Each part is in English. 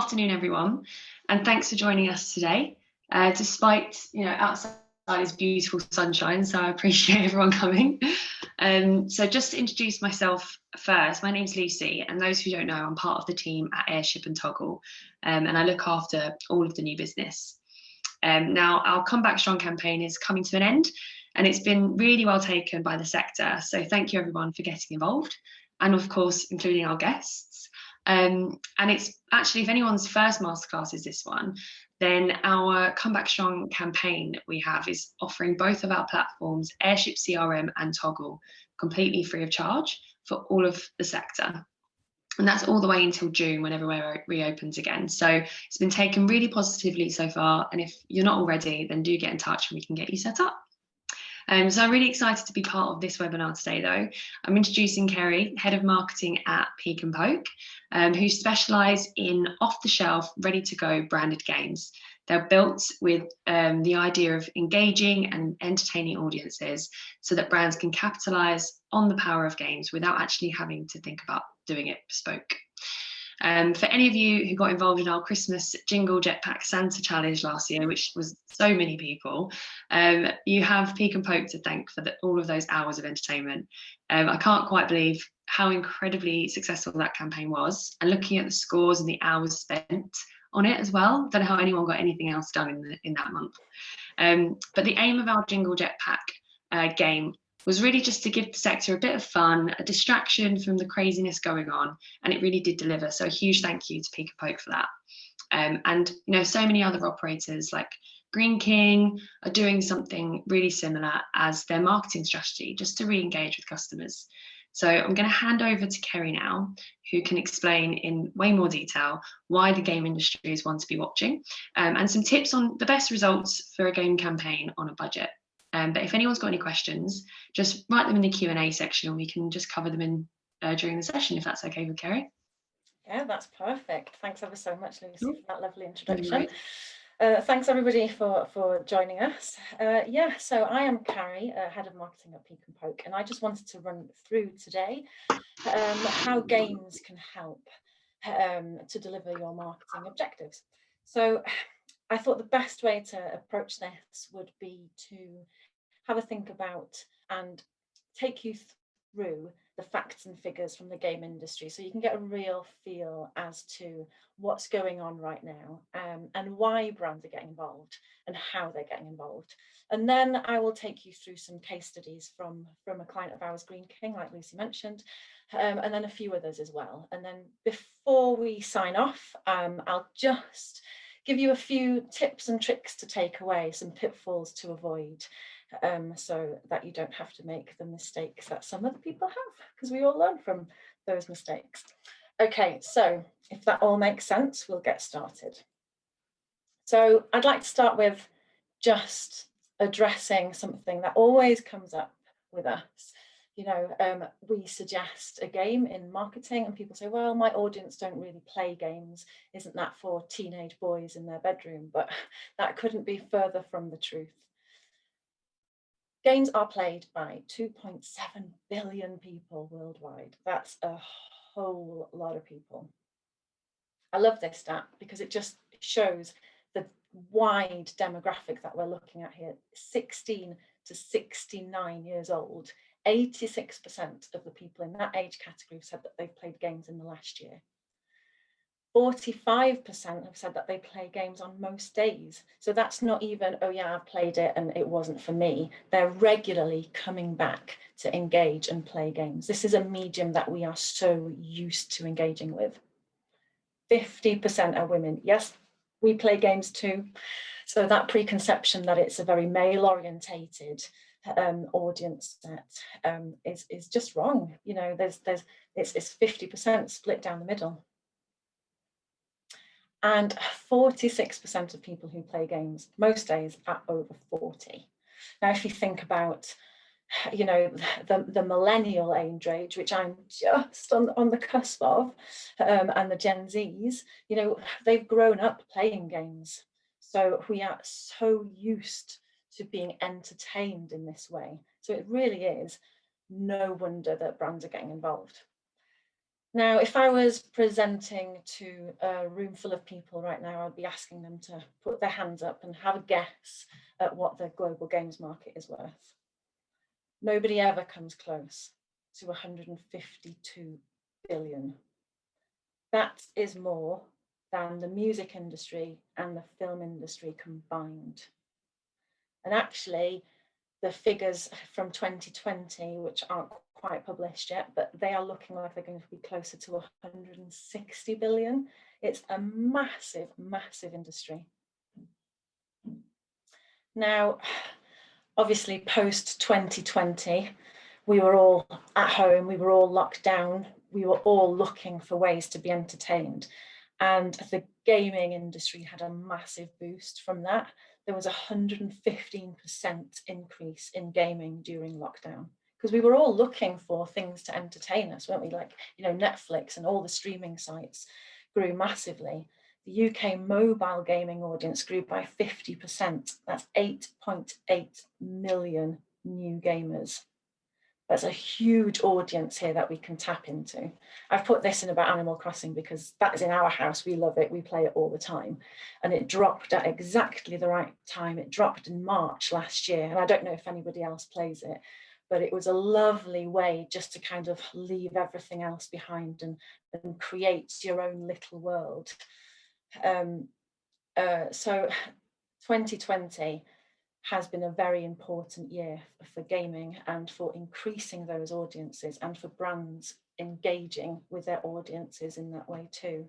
Afternoon, everyone, and thanks for joining us today. Despite outside is beautiful sunshine, so I appreciate everyone coming. So just to introduce myself first, my name's Lucy, and those who don't know, I'm part of the team at Airship and Toggle, and I look after all of the new business. Now, our Comeback Strong campaign is coming to an end, and it's been really well taken by the sector. So thank you, everyone, for getting involved, and of course, including our guests. And it's actually, if anyone's first masterclass is this one, then our Comeback Strong campaign we have is offering both of our platforms, Airship CRM and Toggle, completely free of charge for all of the sector. And that's all the way until June, when everywhere reopens again. So it's been taken really positively so far. And if you're not already, then do get in touch and we can get you set up. So I'm really excited to be part of this webinar today, though. I'm introducing Cari, Head of Marketing at Peak and Poke, who specialise in off-the-shelf, ready-to-go branded games. They're built with the idea of engaging and entertaining audiences so that brands can capitalise on the power of games without actually having to think about doing it bespoke. For any of you who got involved in our Christmas Jingle Jetpack Santa Challenge last year, which was so many people, you have Peak and Poke to thank for all of those hours of entertainment. I can't quite believe how incredibly successful that campaign was, and looking at the scores and the hours spent on it as well, don't know how anyone got anything else done in that month. But the aim of our Jingle Jetpack game was really just to give the sector a bit of fun, a distraction from the craziness going on, and it really did deliver. So a huge thank you to Peak and Poke for that. And so many other operators like Green King are doing something really similar as their marketing strategy, just to re-engage with customers. So I'm going to hand over to Cari now, who can explain in way more detail why the game industry is one to be watching, and some tips on the best results for a game campaign on a budget. But if anyone's got any questions, just write them in the Q&A section and we can just cover them in during the session, if that's okay with Cari. Yeah, that's perfect. Thanks ever so much, Lucy, for that lovely introduction. Thanks everybody for joining us. So I am Cari, Head of Marketing at Peak and Poke, and I just wanted to run through today how games can help to deliver your marketing objectives. So I thought the best way to approach this would be to have a think about and take you through the facts and figures from the game industry, so you can get a real feel as to what's going on right now, and why brands are getting involved and how they're getting involved. And then I will take you through some case studies from a client of ours, Green King, like Lucy mentioned, and then a few others as well. And then before we sign off, I'll just give you a few tips and tricks to take away, some pitfalls to avoid, so that you don't have to make the mistakes that some other people have, because we all learn from those mistakes. Okay, so if that all makes sense, we'll get started. So I'd like to start with just addressing something that always comes up with us. We suggest a game in marketing and people say, well, my audience don't really play games. Isn't that for teenage boys in their bedroom? But that couldn't be further from the truth. Games are played by 2.7 billion people worldwide. That's a whole lot of people. I love this stat because it just shows the wide demographic that we're looking at here. 16 to 69 years old. 86% of the people in that age category have said that they've played games in the last year. 45% have said that they play games on most days. So that's not even, oh yeah, I've played it and it wasn't for me. They're regularly coming back to engage and play games. This is a medium that we are so used to engaging with. 50% are women. Yes, we play games too. So that preconception that it's a very male-orientated audience set is just wrong. It's 50% split down the middle. And 46% of people who play games most days are over 40. Now, if you think about, the millennial age, which I'm just on the cusp of, and the Gen Zs, they've grown up playing games. So we are so used to being entertained in this way. So it really is no wonder that brands are getting involved. Now, if I was presenting to a room full of people right now, I'd be asking them to put their hands up and have a guess at what the global games market is worth. Nobody ever comes close to 152 billion. That is more than the music industry and the film industry combined. And actually, the figures from 2020, which aren't quite published yet, but they are looking like they're going to be closer to 160 billion. It's a massive, massive industry. Now, obviously, post 2020, we were all at home, we were all locked down, we were all looking for ways to be entertained. And the gaming industry had a massive boost from that. There was a 115% increase in gaming during lockdown, because we were all looking for things to entertain us, weren't we? Like, you know, Netflix and all the streaming sites grew massively. The UK mobile gaming audience grew by 50%. That's 8.8 million new gamers. That's a huge audience here that we can tap into. I've put this in about Animal Crossing because that is in our house. We love it. We play it all the time. And it dropped at exactly the right time. It dropped in March last year. And I don't know if anybody else plays it, but it was a lovely way just to kind of leave everything else behind and create your own little world. So 2020 has been a very important year for gaming and for increasing those audiences and for brands engaging with their audiences in that way too.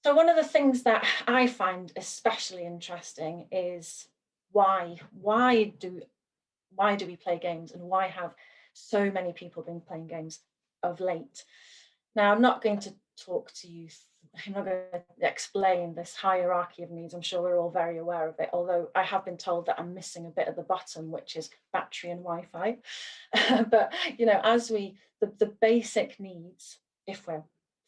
So one of the things that I find especially interesting is why do we play games, and why have so many people been playing games of late? Now, I'm not going to talk to you, I'm not going to explain this hierarchy of needs. I'm sure we're all very aware of it, although I have been told that I'm missing a bit at the bottom, which is battery and Wi-Fi. But, you know, as the basic needs, if we're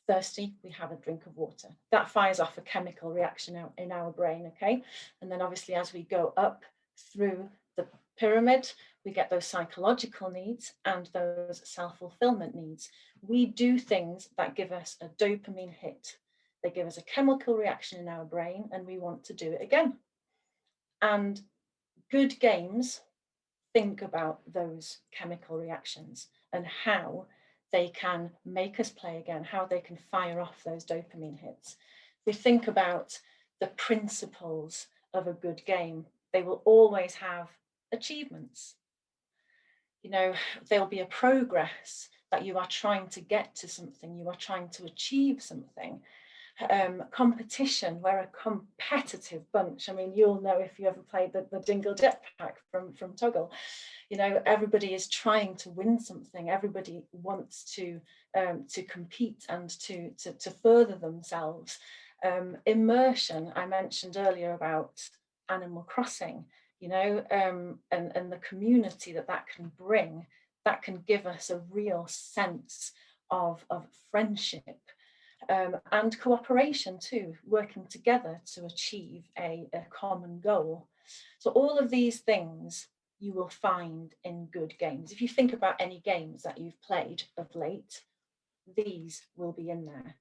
thirsty, we have a drink of water. That fires off a chemical reaction out in our brain, okay? And then obviously as we go up through the pyramid, we get those psychological needs and those self-fulfillment needs. We do things that give us a dopamine hit. They give us a chemical reaction in our brain and we want to do it again. And good games think about those chemical reactions and how they can make us play again, how they can fire off those dopamine hits. We think about the principles of a good game. They will always have achievements. You know, there'll be a progress that you are trying to get to something, you are trying to achieve something. Competition, we're a competitive bunch. I mean, you'll know if you ever played the Dingle Jetpack from Toggle. You know, everybody is trying to win something. Everybody wants to compete and to further themselves. Immersion, I mentioned earlier about Animal Crossing, you know, and the community that can bring, that can give us a real sense of friendship. And cooperation too, working together to achieve a common goal. So all of these things you will find in good games. If you think about any games that you've played of late, these will be in there.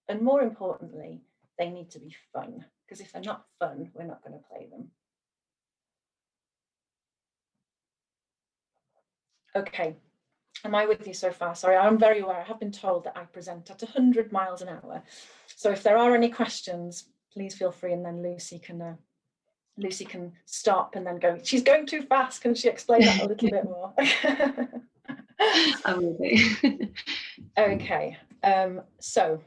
And more importantly, they need to be fun, because if they're not fun, we're not going to play them. Okay. Am I with you so far? Sorry, I'm very aware. I have been told that I present at 100 miles an hour. So if there are any questions, please feel free, and then Lucy can stop and then go, she's going too fast. Can she explain that a little bit more? I will do. Okay, so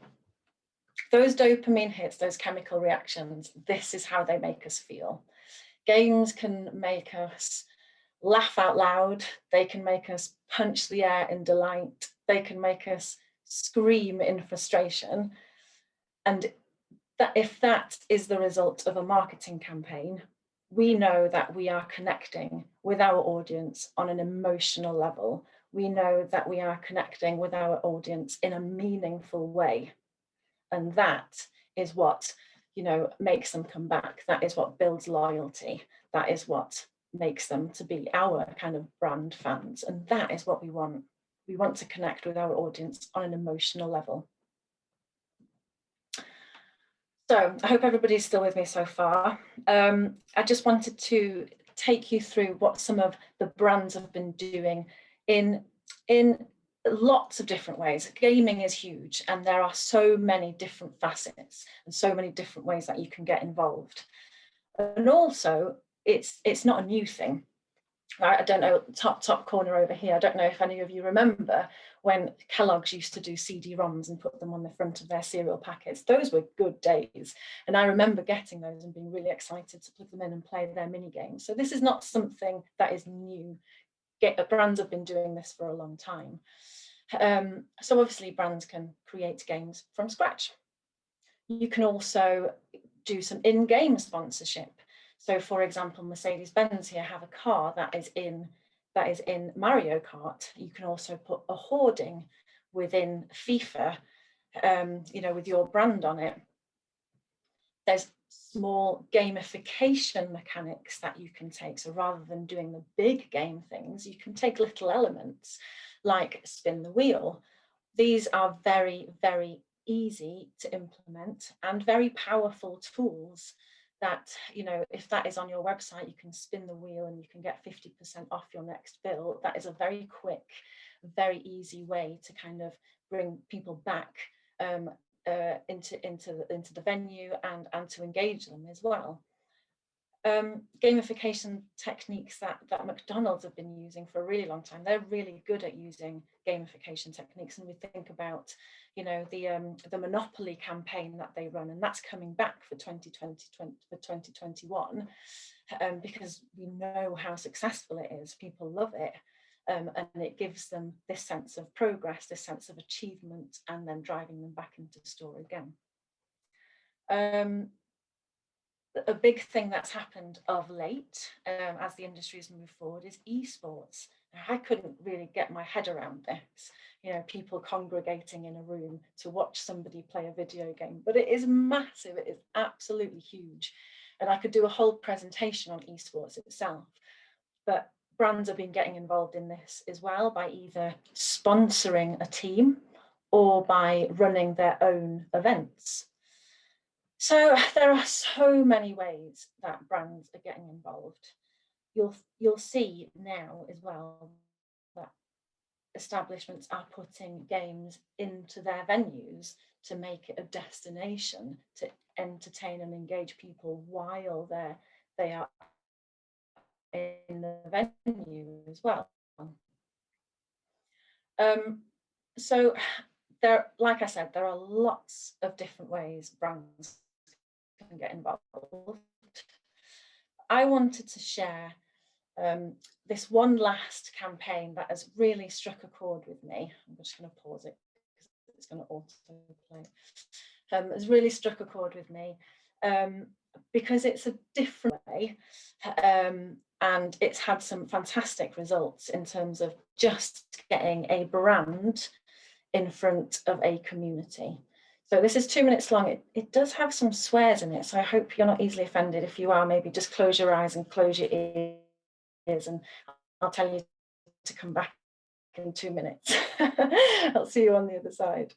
those dopamine hits, those chemical reactions, this is how they make us feel. Games can make us laugh out loud, they can make us punch the air in delight, they can make us scream in frustration. And that if that is the result of a marketing campaign, we know that we are connecting with our audience on an emotional level. We know that we are connecting with our audience in a meaningful way. And that is what, you know, makes them come back. That is what builds loyalty. That is what makes them to be our kind of brand fans. And that is what we want. We want to connect with our audience on an emotional level. So I hope everybody's still with me so far. I just wanted to take you through what some of the brands have been doing in lots of different ways. Gaming is huge, and there are so many different facets and so many different ways that you can get involved. And also, it's not a new thing. I don't know, top corner over here, I don't know if any of you remember when Kellogg's used to do CD-ROMs and put them on the front of their cereal packets. Those were good days. And I remember getting those and being really excited to plug them in and play their mini games. So this is not something that is new. Brands have been doing this for a long time. So obviously brands can create games from scratch. You can also do some in-game sponsorship. So for example, Mercedes-Benz here have a car that is in Mario Kart. You can also put a hoarding within FIFA, you know, with your brand on it. There's small gamification mechanics that you can take. So rather than doing the big game things, you can take little elements like spin the wheel. These are very, very easy to implement and very powerful tools that, you know, if that is on your website, you can spin the wheel and you can get 50% off your next bill. That is a very quick, very easy way to kind of bring people back into the venue and to engage them as well. Gamification techniques that McDonald's have been using for a really long time. They're really good at using gamification techniques, and we think about, you know, the Monopoly campaign that they run, and that's coming back for 2021 because we know how successful it is. People love it, and it gives them this sense of progress, this sense of achievement, and then driving them back into the store again. A big thing that's happened of late as the industry has moved forward is esports. Now, I couldn't really get my head around this, you know, people congregating in a room to watch somebody play a video game, but it is massive. It is absolutely huge. And I could do a whole presentation on esports itself, but brands have been getting involved in this as well by either sponsoring a team or by running their own events. So there are so many ways that brands are getting involved. You'll see now as well that establishments are putting games into their venues to make it a destination to entertain and engage people while they are in the venue as well. So there, like I said, there are lots of different ways brands can get involved. I wanted to share this one last campaign that has really struck a chord with me. I'm just going to pause it because it's going to autoplay. It's really struck a chord with me because it's a different way and it's had some fantastic results in terms of just getting a brand in front of a community. So this is 2 minutes long. It does have some swears in it, so I hope you're not easily offended. If you are, maybe just close your eyes and close your ears, and I'll tell you to come back in 2 minutes. I'll see you on the other side.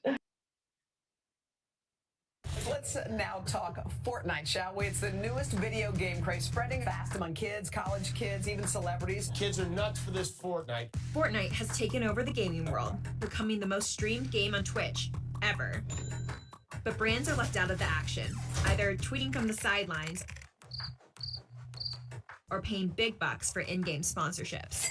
Let's now talk Fortnite, shall we? It's the newest video game craze, spreading fast among kids, college kids, even celebrities. Kids are nuts for this Fortnite. Fortnite has taken over the gaming world, becoming the most streamed game on Twitch ever. But brands are left out of the action, either tweeting from the sidelines or paying big bucks for in-game sponsorships.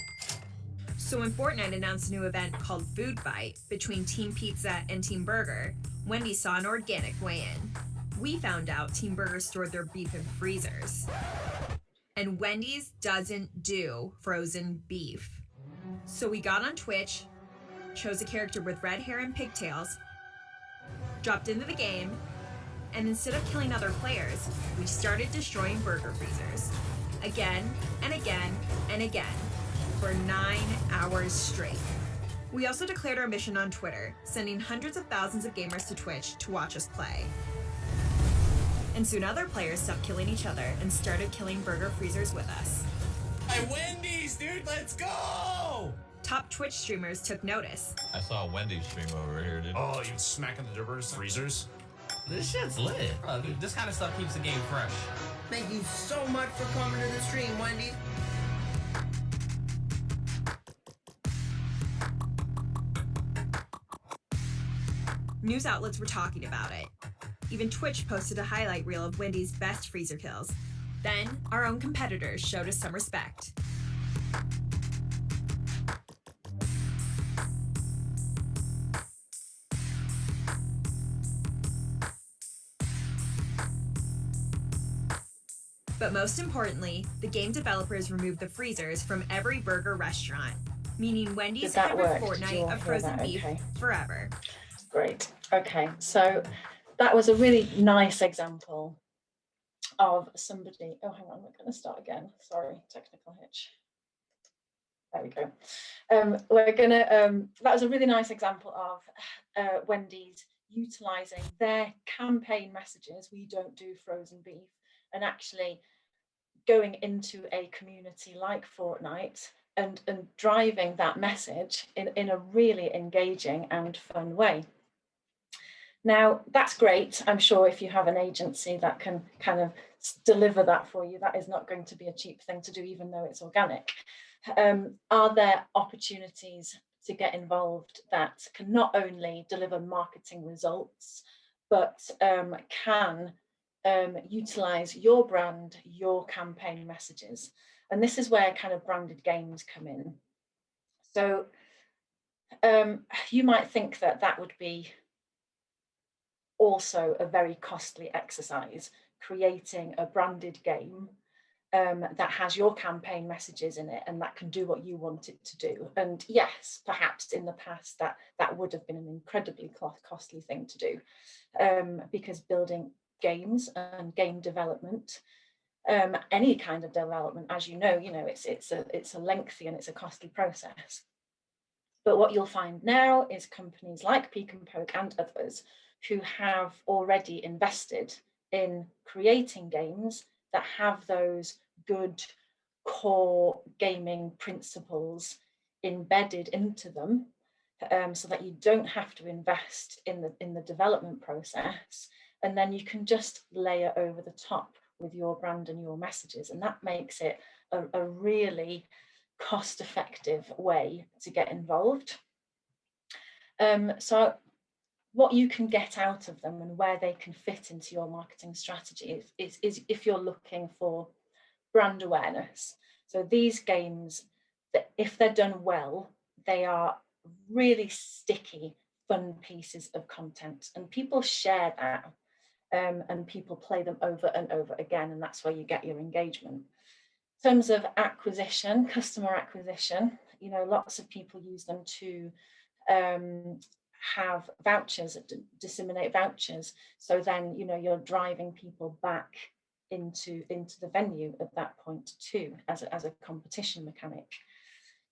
So when Fortnite announced a new event called Food Fight between Team Pizza and Team Burger, Wendy's saw an organic weigh-in. We found out Team Burger stored their beef in freezers. And Wendy's doesn't do frozen beef. So we got on Twitch, chose a character with red hair and pigtails, dropped into the game, and instead of killing other players, we started destroying burger freezers. Again and again and again, for 9 hours straight. We also declared our mission on Twitter, sending hundreds of thousands of gamers to Twitch to watch us play. And soon other players stopped killing each other and started killing burger freezers with us. Hey, Wendy's, dude, let's go! Top Twitch streamers took notice. I saw Wendy's stream over here, dude. Oh, you smacking the dippers, freezers? This shit's lit. This kind of stuff keeps the game fresh. Thank you so much for coming to the stream, Wendy. News outlets were talking about it. Even Twitch posted a highlight reel of Wendy's best freezer kills. Then, our own competitors showed us some respect. But most importantly, the game developers removed the freezers from every burger restaurant, meaning Wendy's have a fortnight of frozen beef forever. Great. Okay, so that was a really nice example of somebody. Oh, hang on, we're going to start again. Sorry, technical hitch. There we go. That was a really nice example of Wendy's utilising their campaign messages, "We don't do frozen beef," and actually going into a community like Fortnite and driving that message in a really engaging and fun way. Now, that's great. I'm sure if you have an agency that can kind of deliver that for you, that is not going to be a cheap thing to do, even though it's organic. Are there opportunities to get involved that can not only deliver marketing results, but can utilize your brand, your campaign messages? And this is where kind of branded games come in. So you might think that that would be also a very costly exercise, creating a branded game that has your campaign messages in it and that can do what you want it to do. And yes, perhaps in the past that would have been an incredibly costly thing to do, because building games and game development, any kind of development, as you know, it's a lengthy and it's a costly process. But what you'll find now is companies like Peek and Poke and others who have already invested in creating games that have those good core gaming principles embedded into them, so that you don't have to invest in the development process, and then you can just layer over the top with your brand and your messages, and that makes it a really cost-effective way to get involved. So what you can get out of them and where they can fit into your marketing strategy is if you're looking for brand awareness. So these games, that if they're done well, they are really sticky, fun pieces of content, and people share that, and people play them over and over again, and that's where you get your engagement. In terms of acquisition, customer acquisition, lots of people use them to have vouchers, disseminate vouchers. So then, you're driving people back into the venue at that point too, as a competition mechanic.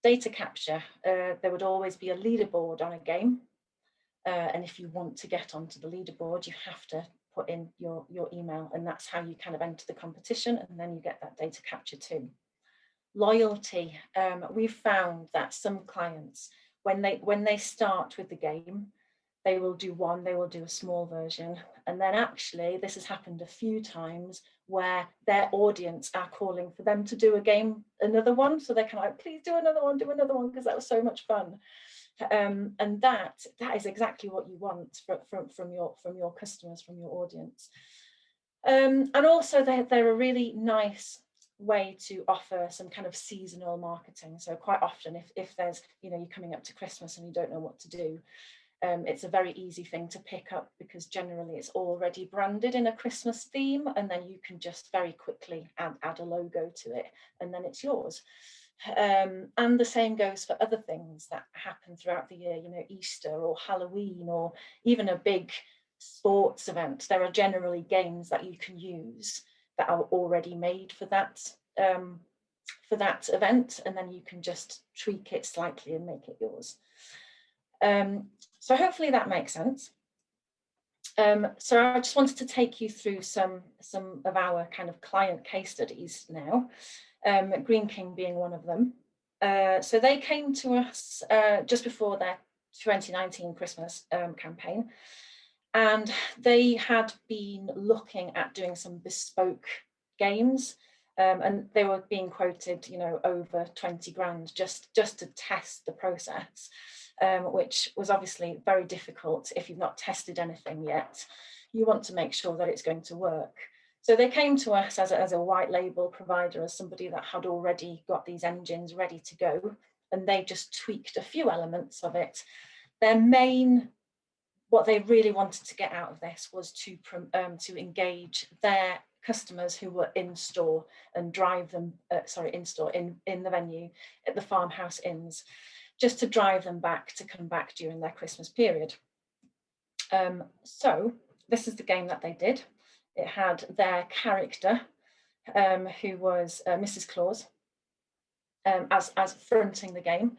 Data capture, there would always be a leaderboard on a game. And if you want to get onto the leaderboard, you have to put in your email, and that's how you kind of enter the competition, and then you get that data capture too. Loyalty, we've found that some clients, when they start with the game, they will do a small version, and then actually this has happened a few times where their audience are calling for them to do another one, so they're kind of like, please do another one, because that was so much fun. And that is exactly what you want from your customers, from your audience. And also they're a really nice way to offer some kind of seasonal marketing. So quite often if there's, you're coming up to Christmas and you don't know what to do, it's a very easy thing to pick up, because generally it's already branded in a Christmas theme, and then you can just very quickly add a logo to it, and then it's yours. And the same goes for other things that happen throughout the year, Easter or Halloween, or even a big sports event. There are generally games that you can use that are already made for that event, and then you can just tweak it slightly and make it yours. So hopefully that makes sense. So I just wanted to take you through some of our kind of client case studies now, Green King being one of them. So they came to us just before their 2019 Christmas campaign, and they had been looking at doing some bespoke games, and they were being quoted, you know, over 20 grand just to test the process, which was obviously very difficult if you've not tested anything yet. You want to make sure that it's going to work. So they came to us as a white label provider, as somebody that had already got these engines ready to go, and they just tweaked a few elements of it. Their main, what they really wanted to get out of this was to engage their customers who were in store and drive them, in store, in the venue at the farmhouse inns, just to drive them back to come back during their Christmas period. So this is the game that they did. It had their character, who was Mrs. Claus, as fronting the game.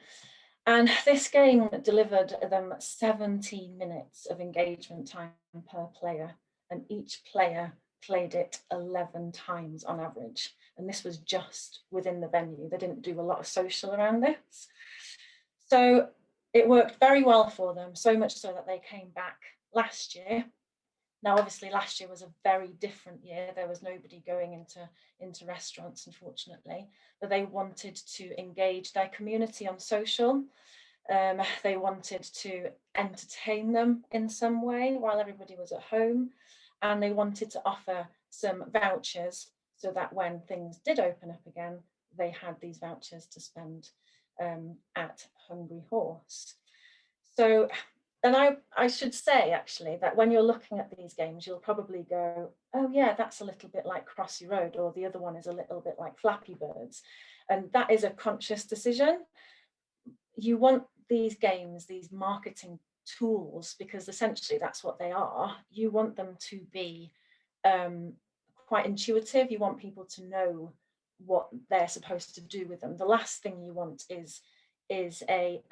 And this game delivered them 17 minutes of engagement time per player, and each player played it 11 times on average. And this was just within the venue. They didn't do a lot of social around this. So it worked very well for them, so much so that they came back last year. Now, obviously, last year was a very different year. There was nobody going into restaurants, unfortunately, but they wanted to engage their community on social. They wanted to entertain them in some way while everybody was at home. And they wanted to offer some vouchers so that when things did open up again, they had these vouchers to spend at Hungry Horse. So, and I should say, actually, that when you're looking at these games, you'll probably go, oh yeah, that's a little bit like Crossy Road, or the other one is a little bit like Flappy Birds. And that is a conscious decision. You want these games, these marketing tools, because essentially that's what they are. You want them to be quite intuitive. You want people to know what they're supposed to do with them. The last thing you want is a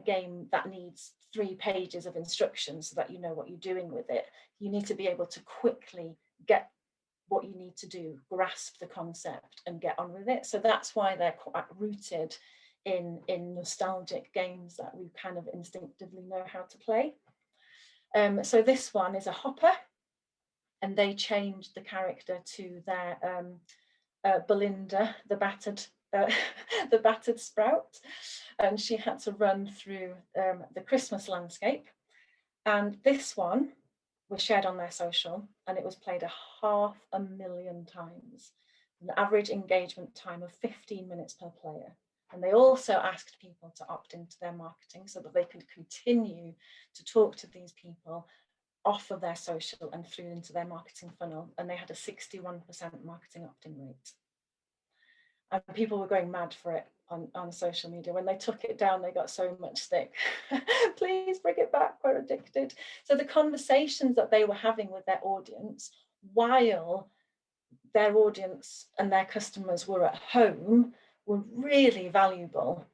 game that needs 3 pages of instructions so that you know what you're doing with it. You need to be able to quickly get what you need to do, grasp the concept and get on with it. So that's why they're quite rooted in nostalgic games that we kind of instinctively know how to play. So this one is a hopper, and they changed the character to their Belinda, the battered sprout, and she had to run through the Christmas landscape. And this one was shared on their social, and it was played 500,000 times, an average engagement time of 15 minutes per player. And they also asked people to opt into their marketing so that they could continue to talk to these people off of their social and through into their marketing funnel. And they had a 61% marketing opt-in rate. And people were going mad for it on social media. When they took it down, they got so much stick. Please bring it back, we're addicted. So the conversations that they were having with their audience while their audience and their customers were at home were really valuable.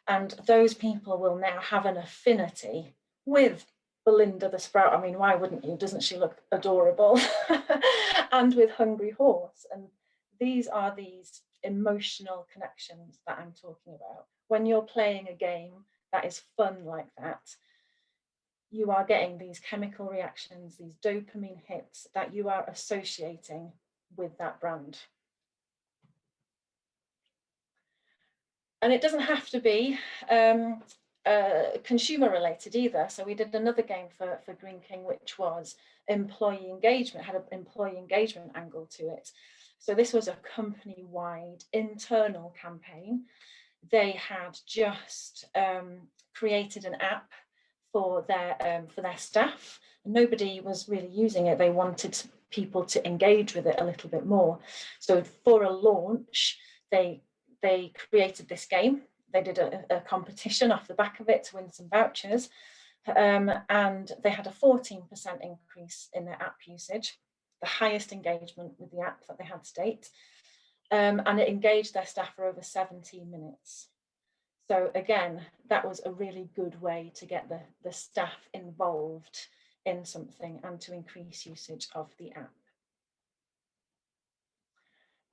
And those people will now have an affinity with Belinda the Sprout. I mean, why wouldn't you? Doesn't she look adorable? And with Hungry Horse. And these are these emotional connections that I'm talking about. When you're playing a game that is fun like that, you are getting these chemical reactions, these dopamine hits that you are associating with that brand. And it doesn't have to be consumer related either. So we did another game for Green King, which was employee engagement, had an employee engagement angle to it. So this was a company-wide internal campaign. They had just created an app for their staff. Nobody was really using it. They wanted people to engage with it a little bit more. So for a launch, they created this game. They did a competition off the back of it to win some vouchers. And they had a 14% increase in their app usage, the highest engagement with the app that they had to date. And it engaged their staff for over 17 minutes. So again, that was a really good way to get the staff involved in something and to increase usage of the app.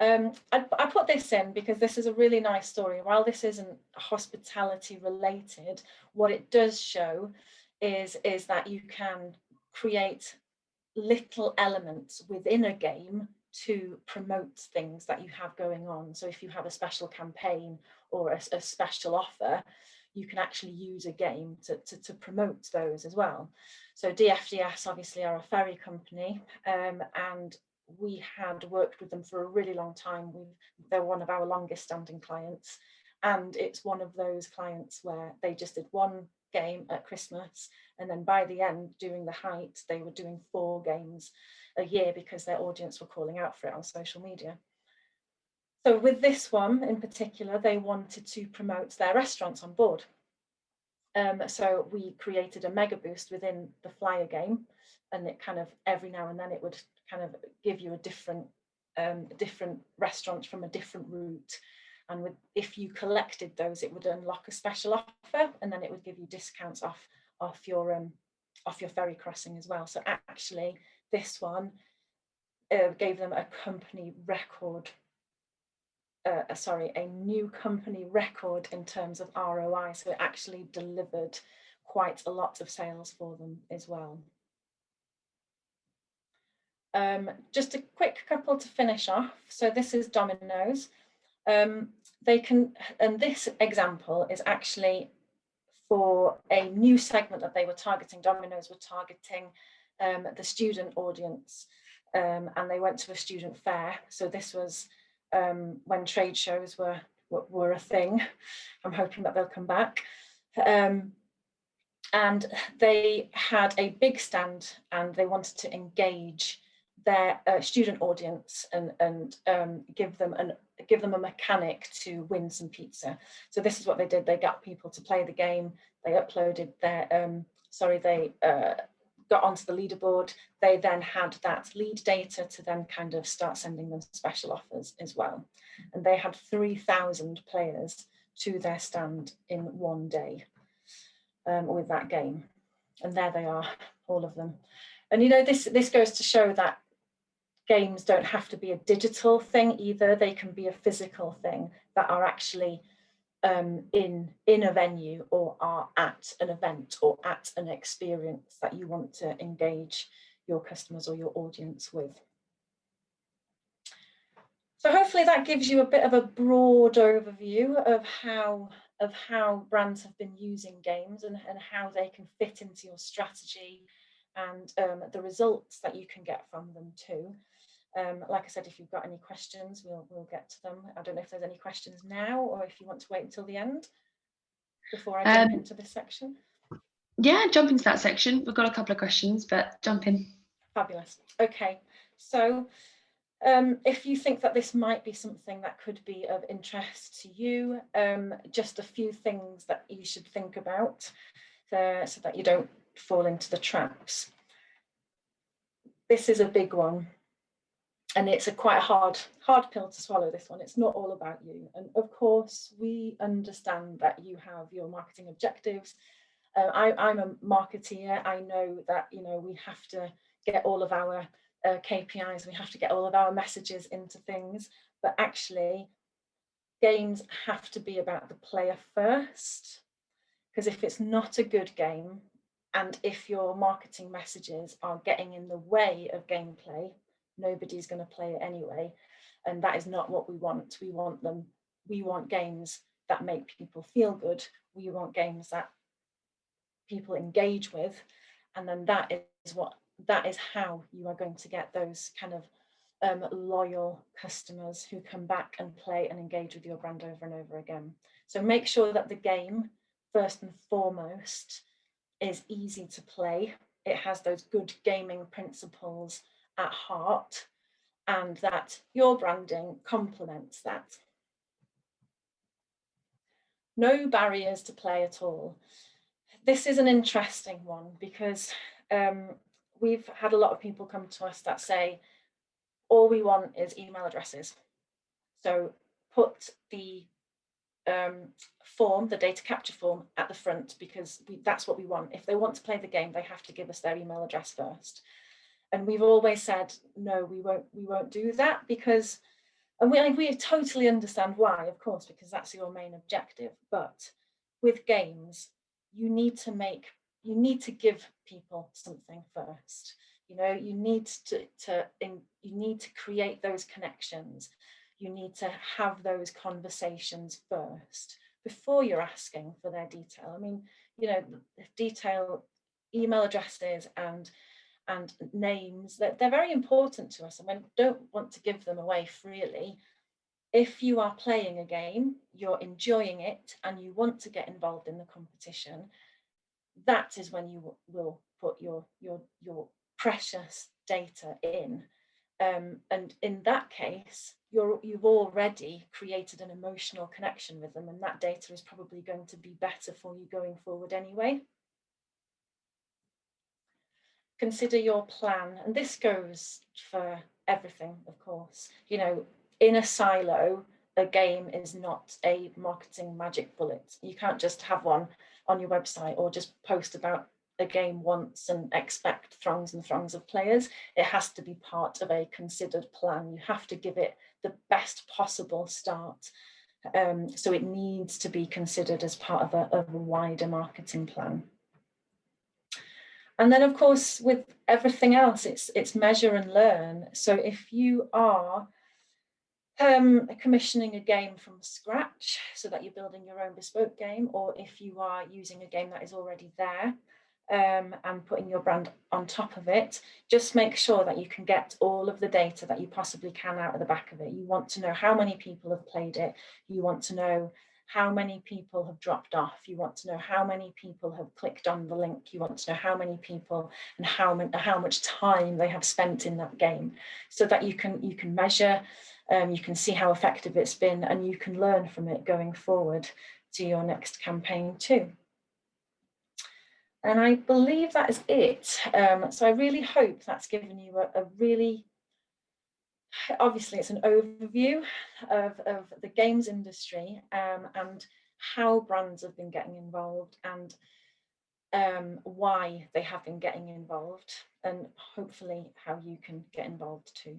I put this in because this is a really nice story. While this isn't hospitality related, what it does show is that you can create little elements within a game to promote things that you have going on. So if you have a special campaign or a special offer, you can actually use a game to promote those as well. So DFDS obviously are a ferry company, and we had worked with them for a really long time. They're one of our longest standing clients, and it's one of those clients where they just did one game at Christmas, and then by the end, during the height, they were doing 4 games a year because their audience were calling out for it on social media. So with this one in particular, they wanted to promote their restaurants on board. So we created a mega boost within the flyer game, and it kind of every now and then it would kind of give you a different restaurant from a different route. And if you collected those, it would unlock a special offer, and then it would give you discounts off your ferry crossing as well. So actually, this one gave them a company record. A new company record in terms of ROI. So it actually delivered quite a lot of sales for them as well. Just a quick couple to finish off. So this is Domino's. They can, and this example is actually for a new segment that they were targeting. Domino's were targeting the student audience, and they went to a student fair. So this was when trade shows were a thing. I'm hoping that they'll come back. And they had a big stand, and they wanted to engage their student audience and give them a mechanic to win some pizza. So this is what they did. They got people to play the game. They uploaded their they got onto the leaderboard. They then had that lead data to then kind of start sending them special offers as well. And they had 3,000 players to their stand in one day with that game. And there they are, all of them. And you know, this goes to show that games don't have to be a digital thing either. They can be a physical thing that are actually in a venue, or are at an event, or at an experience that you want to engage your customers or your audience with. So hopefully that gives you a bit of a broad overview of how brands have been using games and how they can fit into your strategy, and the results that you can get from them too. Like I said, if you've got any questions, we'll get to them. I don't know if there's any questions now, or if you want to wait until the end before I jump into this section. Yeah, jump into that section. We've got a couple of questions, but jump in. Fabulous. Okay, so if you think that this might be something that could be of interest to you, just a few things that you should think about so that you don't fall into the traps. This is a big one. And it's a quite hard pill to swallow, this one. It's not all about you. And of course, we understand that you have your marketing objectives. I'm a marketeer. I know that, you know, we have to get all of our KPIs, we have to get all of our messages into things. But actually, games have to be about the player first. Because if it's not a good game, and if your marketing messages are getting in the way of gameplay, nobody's going to play it anyway, and that is not what we want. We want games that make people feel good. We want games that people engage with, and then that is how you are going to get those kind of loyal customers who come back and play and engage with your brand over and over again. So make sure that the game, first and foremost, is easy to play. It has those good gaming principles at heart, and that your branding complements that. No barriers to play at all. This is an interesting one because we've had a lot of people come to us that say, all we want is email addresses. So put the form, the data capture form, at the front, because that's what we want. If they want to play the game, they have to give us their email address first. And we've always said, no, we won't do that, because And we totally understand why, of course, because that's your main objective. But with games, you need to give people something first. You know, you need to create those connections. You need to have those conversations first before you're asking for their detail. I mean, you know, detail, email addresses and names, they're very important to us, and we don't want to give them away freely. If you are playing a game, you're enjoying it, and you want to get involved in the competition, that is when you will put your precious data in. And in that case, you've already created an emotional connection with them, and that data is probably going to be better for you going forward anyway. Consider your plan, and this goes for everything, of course. You know, in a silo, a game is not a marketing magic bullet. You can't just have one on your website or just post about a game once and expect throngs and throngs of players. It has to be part of a considered plan. You have to give it the best possible start. So it needs to be considered as part of a wider marketing plan. And then, of course, with everything else, it's measure and learn. So if you are commissioning a game from scratch so that you're building your own bespoke game, or if you are using a game that is already there and putting your brand on top of it, just make sure that you can get all of the data that you possibly can out of the back of it. You want to know how many people have played it. You want to know how many people have dropped off. You want to know how many people have clicked on the link. You want to know how many people and how much time they have spent in that game, so that you can measure, you can see how effective it's been, and you can learn from it going forward to your next campaign too. And I believe that is it. So I really hope that's given you a really, obviously it's an overview of the games industry and how brands have been getting involved and why they have been getting involved, and hopefully how you can get involved too.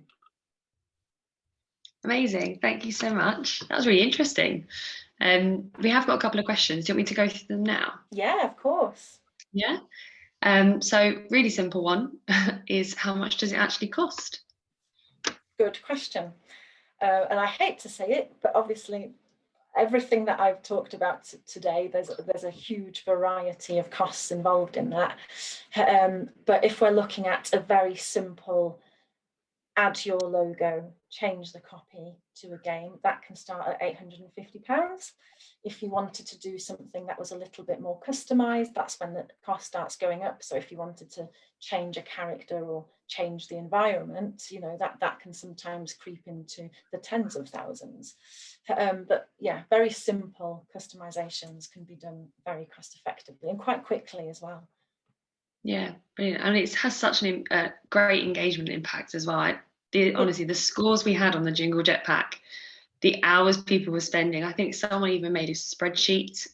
Amazing, thank you so much. That was really interesting. We have got a couple of questions. Do you want me to go through them now? Yeah, of course. Yeah. So really simple one is, how much does it actually cost? Good question. And I hate to say it, but obviously everything that I've talked about today, there's a huge variety of costs involved in that. But if we're looking at a very simple add your logo, change the copy to a game, that can start at £850. If you wanted to do something that was a little bit more customized, that's when the cost starts going up. So if you wanted to change a character or change the environment, you know, that can sometimes creep into the tens of thousands. But yeah, very simple customizations can be done very cost effectively and quite quickly as well. Yeah, brilliant. I mean, it has such a great engagement impact as well. Honestly, the scores we had on the Jingle Jetpack, the hours people were spending, I think someone even made a spreadsheet.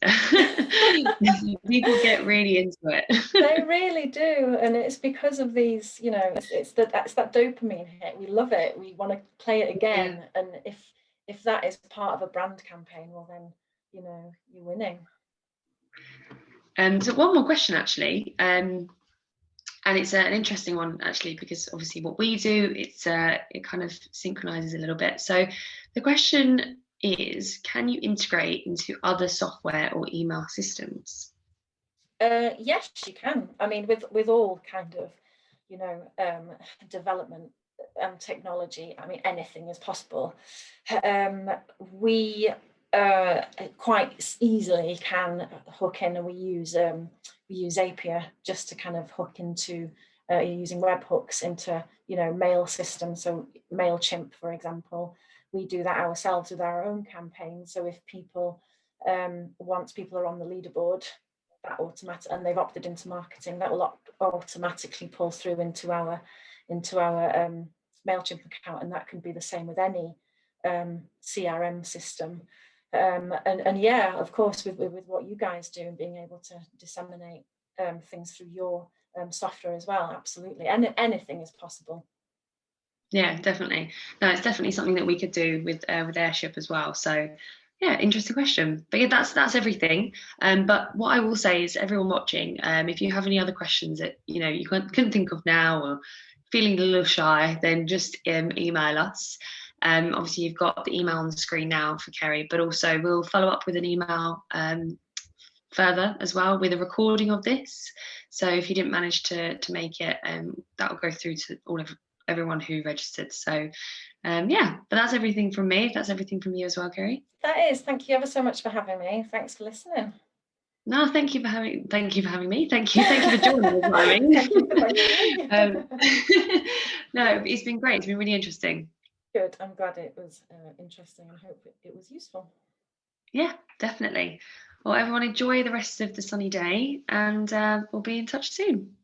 People get really into it. They really do, and it's because of these, you know, it's that dopamine hit. We love it. We want to play it again, yeah. And if that is part of a brand campaign, well then, you know, you're winning. So one more question actually. And it's an interesting one actually, because obviously what we do, it kind of synchronizes a little bit. So the question is, can you integrate into other software or email systems? Yes, you can. I mean, with all kind of, you know, development and technology, I mean, anything is possible. We quite easily can hook in, and we use Zapier just to kind of hook into using webhooks into, you know, mail systems. So MailChimp, for example, we do that ourselves with our own campaigns. So if people once people are on the leaderboard, that automatic, and they've opted into marketing, that will automatically pull through into our MailChimp account, and that can be the same with any CRM system. And yeah, of course, with what you guys do and being able to disseminate things through your software as well, absolutely. And anything is possible. Yeah, definitely. No, it's definitely something that we could do with airship as well. So yeah, interesting question. But yeah, that's everything. But what I will say is, everyone watching, if you have any other questions that you couldn't think of now, or feeling a little shy, then just email us. Obviously, you've got the email on the screen now for Kerry, but also we'll follow up with an email further as well with a recording of this. So if you didn't manage to make it, that will go through to everyone who registered. So yeah, but that's everything from me. That's everything from you as well, Kerry. That is. Thank you ever so much for having me. Thanks for listening. No, thank you for having me. Thank you for joining as well. I mean. No, it's been great. It's been really interesting. Good. I'm glad it was interesting, and hope it was useful. Yeah, definitely. Well, everyone, enjoy the rest of the sunny day, and we'll be in touch soon.